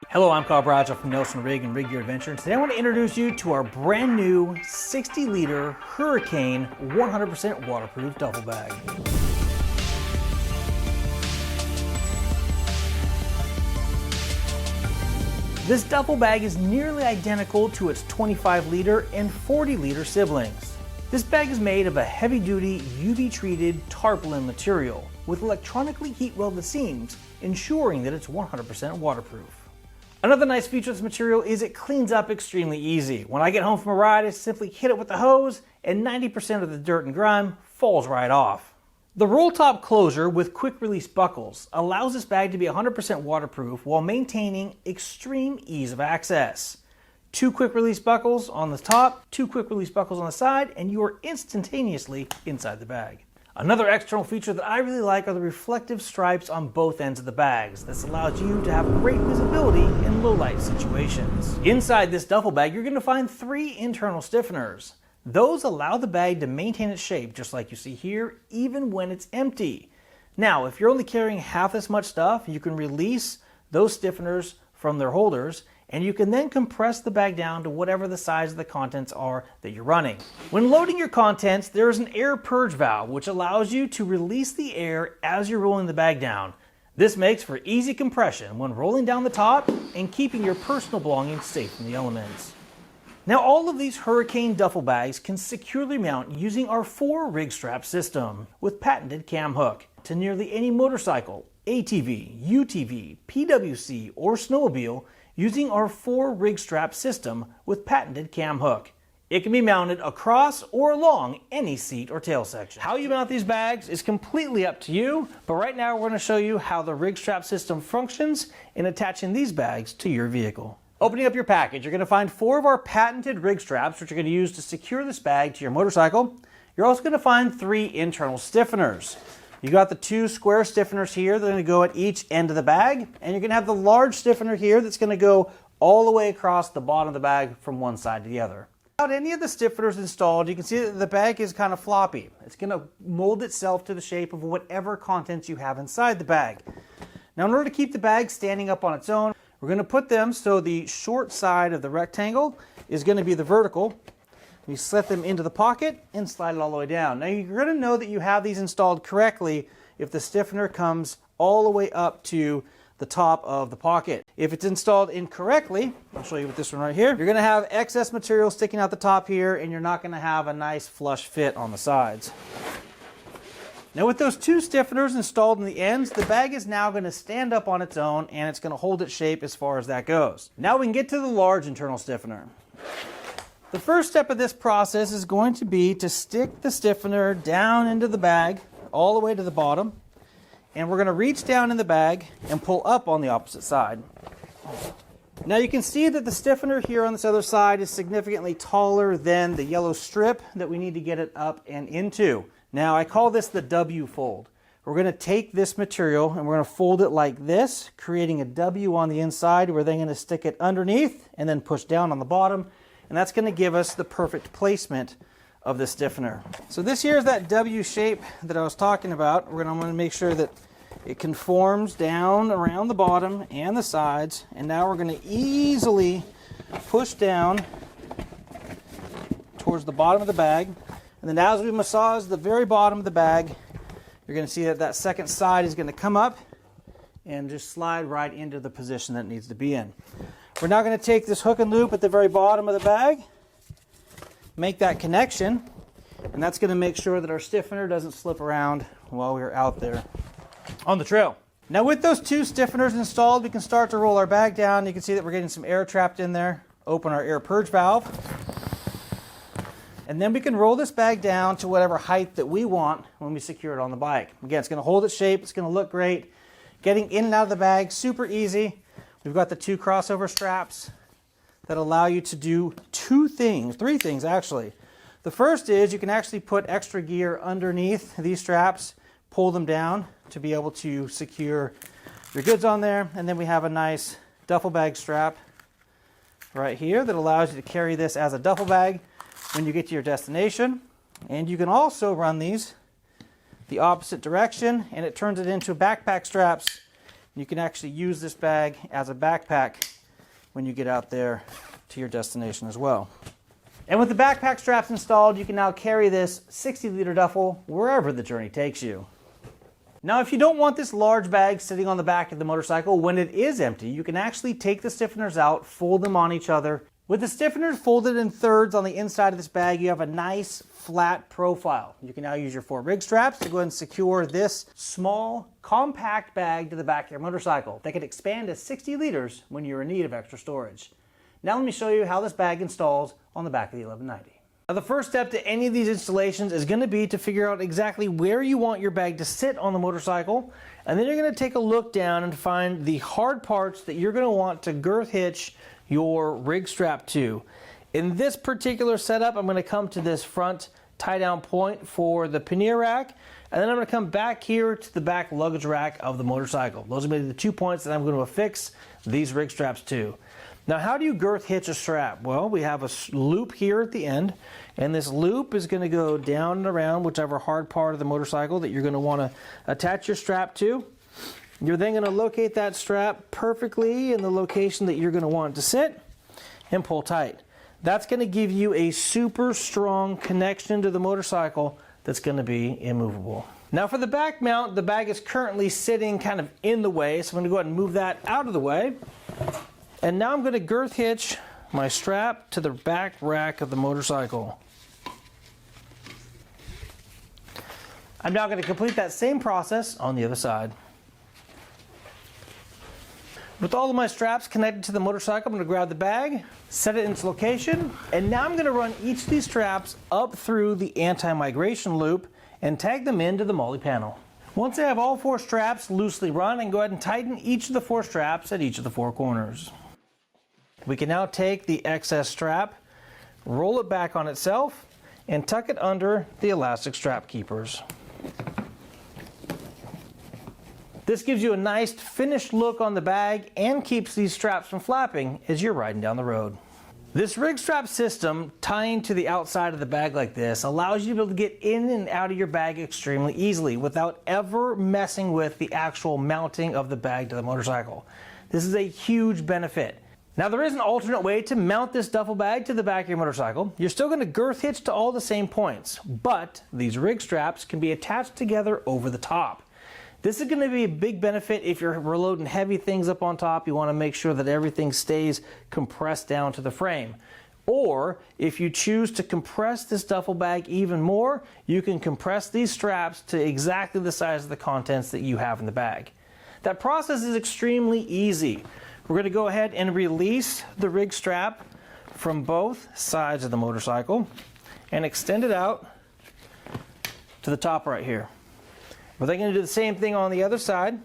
Hello, I'm Kyle Bradshaw from Nelson-Rigg and Rigg Your Adventure, and today I want to introduce you to our brand new 60-liter Hurricane 100% waterproof duffel bag. This duffel bag is nearly identical to its 25-liter and 40-liter siblings. This bag is made of a heavy-duty UV-treated tarpaulin material with electronically heat-welded seams, ensuring that it's 100% waterproof. Another nice feature of this material is it cleans up extremely easy. When I get home from a ride, I simply hit it with the hose and 90% of the dirt and grime falls right off. The roll top closure with quick release buckles allows this bag to be 100% waterproof while maintaining extreme ease of access. 2 quick release buckles on the top, 2 quick release buckles on the side, and you are instantaneously inside the bag. Another external feature that I really like are the reflective stripes on both ends of the bags. This allows you to have great visibility in low light situations. Inside this duffel bag, you're going to find 3 internal stiffeners. Those allow the bag to maintain its shape, just like you see here, even when it's empty. Now, if you're only carrying half this much stuff, you can release those stiffeners from their holders, and you can then compress the bag down to whatever the size of the contents are that you're running. When loading your contents, there is an air purge valve which allows you to release the air as you're rolling the bag down. This makes for easy compression when rolling down the top and keeping your personal belongings safe from the elements. Now, all of these Hurricane duffel bags can securely mount using our 4 Rigg Straps system with patented cam hook to nearly any motorcycle, ATV, UTV, PWC, or snowmobile using our 4 Rigg Straps system with patented cam hook. It can be mounted across or along any seat or tail section. How you mount these bags is completely up to you, but right now we're going to show you how the Rigg Strap system functions in attaching these bags to your vehicle. Opening up your package, you're going to find 4 of our patented Rigg Straps, which you're going to use to secure this bag to your motorcycle. You're also going to find 3 internal stiffeners. You got the 2 square stiffeners here that are going to go at each end of the bag, and you're going to have the large stiffener here that's going to go all the way across the bottom of the bag from one side to the other. Without any of the stiffeners installed, you can see that the bag is kind of floppy. It's going to mold itself to the shape of whatever contents you have inside the bag. Now, in order to keep the bag standing up on its own, we're going to put them so the short side of the rectangle is going to be the vertical. You slip them into the pocket and slide it all the way down. Now, you're going to know that you have these installed correctly if the stiffener comes all the way up to the top of the pocket. If it's installed incorrectly, I'll show you with this one right here, you're going to have excess material sticking out the top here, and you're not going to have a nice flush fit on the sides. Now, with those 2 stiffeners installed in the ends, the bag is now going to stand up on its own, and it's going to hold its shape as far as that goes. Now we can get to the large internal stiffener. The first step of this process is going to be to stick the stiffener down into the bag all the way to the bottom, and we're going to reach down in the bag and pull up on the opposite side. Now you can see that the stiffener here on this other side is significantly taller than the yellow strip that we need to get it up and into. Now, I call this the W fold. We're going to take this material and we're going to fold it like this, creating a W on the inside. We're then going to stick it underneath and then push down on the bottom. And that's going to give us the perfect placement of the stiffener. So this here is that W shape that I was talking about. I'm going to make sure that it conforms down around the bottom and the sides. And now we're going to easily push down towards the bottom of the bag. And then as we massage the very bottom of the bag, you're going to see that that second side is going to come up and just slide right into the position that it needs to be in. We're now going to take this hook and loop at the very bottom of the bag, make that connection, and that's going to make sure that our stiffener doesn't slip around while we're out there on the trail. Now, with those 2 stiffeners installed, we can start to roll our bag down. You can see that we're getting some air trapped in there. Open our air purge valve. And then we can roll this bag down to whatever height that we want when we secure it on the bike. Again, it's going to hold its shape. It's going to look great. Getting in and out of the bag, super easy. We've got the 2 crossover straps that allow you to do 3 things actually. The first is you can actually put extra gear underneath these straps, pull them down to be able to secure your goods on there. And then we have a nice duffel bag strap right here that allows you to carry this as a duffel bag when you get to your destination. And you can also run these the opposite direction, and it turns it into backpack straps. You can actually use this bag as a backpack when you get out there to your destination as well. And with the backpack straps installed, you can now carry this 60-liter duffel wherever the journey takes you. Now, if you don't want this large bag sitting on the back of the motorcycle when it is empty, you can actually take the stiffeners out, fold them on each other. With the stiffeners folded in thirds on the inside of this bag, you have a nice flat profile. You can now use your 4 Rigg straps to go ahead and secure this small, compact bag to the back of your motorcycle that can expand to 60 liters when you're in need of extra storage. Now let me show you how this bag installs on the back of the 1190. Now the first step to any of these installations is going to be to figure out exactly where you want your bag to sit on the motorcycle, and then you're going to take a look down and find the hard parts that you're going to want to girth hitch your Rigg strap to. In this particular setup, I'm going to come to this front tie down point for the pannier rack, and then I'm going to come back here to the back luggage rack of the motorcycle. Those are going to be the 2 points that I'm going to affix these Rigg straps to. Now, how do you girth hitch a strap? Well, we have a loop here at the end, and this loop is going to go down and around whichever hard part of the motorcycle that you're going to want to attach your strap to. You're then going to locate that strap perfectly in the location that you're going to want it to sit and pull tight. That's going to give you a super strong connection to the motorcycle that's going to be immovable. Now for the back mount, the bag is currently sitting kind of in the way, so I'm going to go ahead and move that out of the way. And now I'm going to girth hitch my strap to the back rack of the motorcycle. I'm now going to complete that same process on the other side. With all of my straps connected to the motorcycle, I'm going to grab the bag, set it in its location, and now I'm going to run each of these straps up through the anti-migration loop and tag them into the MOLLE panel. Once I have all 4 straps loosely run, I can go ahead and tighten each of the 4 straps at each of the 4 corners. We can now take the excess strap, roll it back on itself, and tuck it under the elastic strap keepers. This gives you a nice finished look on the bag and keeps these straps from flapping as you're riding down the road. This Rigg strap system tying to the outside of the bag like this allows you to be able to get in and out of your bag extremely easily without ever messing with the actual mounting of the bag to the motorcycle. This is a huge benefit. Now there is an alternate way to mount this duffel bag to the back of your motorcycle. You're still going to girth hitch to all the same points, but these Rigg straps can be attached together over the top. This is going to be a big benefit if you're loading heavy things up on top. You want to make sure that everything stays compressed down to the frame. Or if you choose to compress this duffel bag even more, you can compress these straps to exactly the size of the contents that you have in the bag. That process is extremely easy. We're going to go ahead and release the Rigg strap from both sides of the motorcycle and extend it out to the top right here. We're then going to do the same thing on the other side.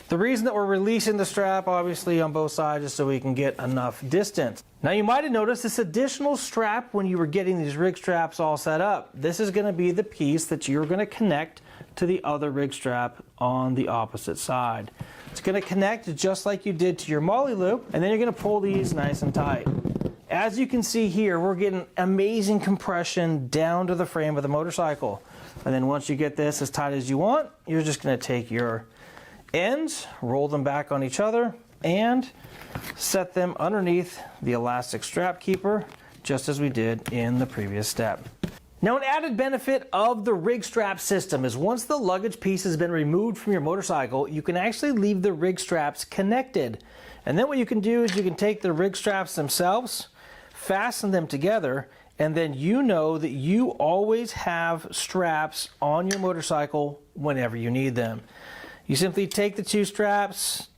The reason that we're releasing the strap obviously on both sides is so we can get enough distance. Now you might have noticed this additional strap when you were getting these Rigg straps all set up. This is going to be the piece that you're going to connect to the other Rigg strap on the opposite side. It's going to connect just like you did to your MOLLE loop, and then you're going to pull these nice and tight. As you can see here, we're getting amazing compression down to the frame of the motorcycle. And then once you get this as tight as you want, you're just going to take your ends, roll them back on each other, and set them underneath the elastic strap keeper, just as we did in the previous step. Now, an added benefit of the Rigg strap system is once the luggage piece has been removed from your motorcycle, you can actually leave the Rigg straps connected. And then what you can do is you can take the Rigg straps themselves, fasten them together, and then you know that you always have straps on your motorcycle whenever you need them. You simply take the 2 straps,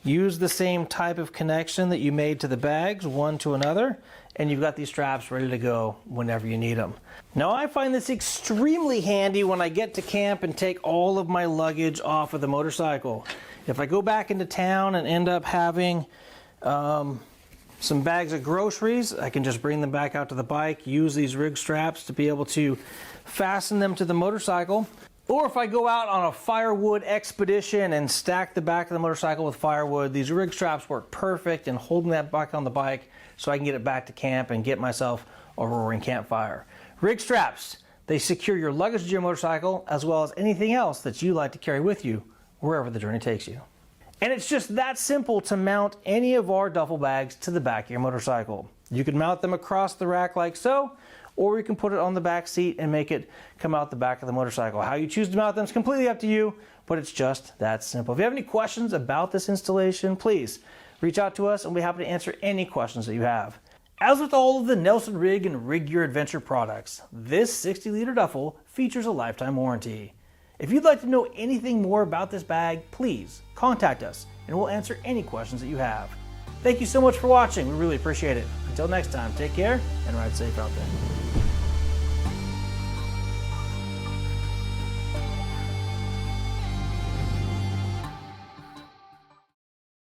use the same type of connection that you made to the bags, one to another, and you've got these straps ready to go whenever you need them. Now I find this extremely handy when I get to camp and take all of my luggage off of the motorcycle. If I go back into town and end up having some bags of groceries, I can just bring them back out to the bike, use these Rigg straps to be able to fasten them to the motorcycle. Or if I go out on a firewood expedition and stack the back of the motorcycle with firewood, these Rigg straps work perfect in holding that back on the bike so I can get it back to camp and get myself a roaring campfire. Rigg straps, they secure your luggage to your motorcycle as well as anything else that you like to carry with you wherever the journey takes you. And it's just that simple to mount any of our duffel bags to the back of your motorcycle. You can mount them across the rack like so, or you can put it on the back seat and make it come out the back of the motorcycle. How you choose to mount them is completely up to you, but it's just that simple. If you have any questions about this installation, please reach out to us and we'll be happy to answer any questions that you have. As with all of the Nelson-Rigg and Rigg Your Adventure products, this 60-liter duffel features a lifetime warranty. If you'd like to know anything more about this bag, please contact us and we'll answer any questions that you have. Thank you so much for watching. We really appreciate it. Until next time, take care and ride safe out there.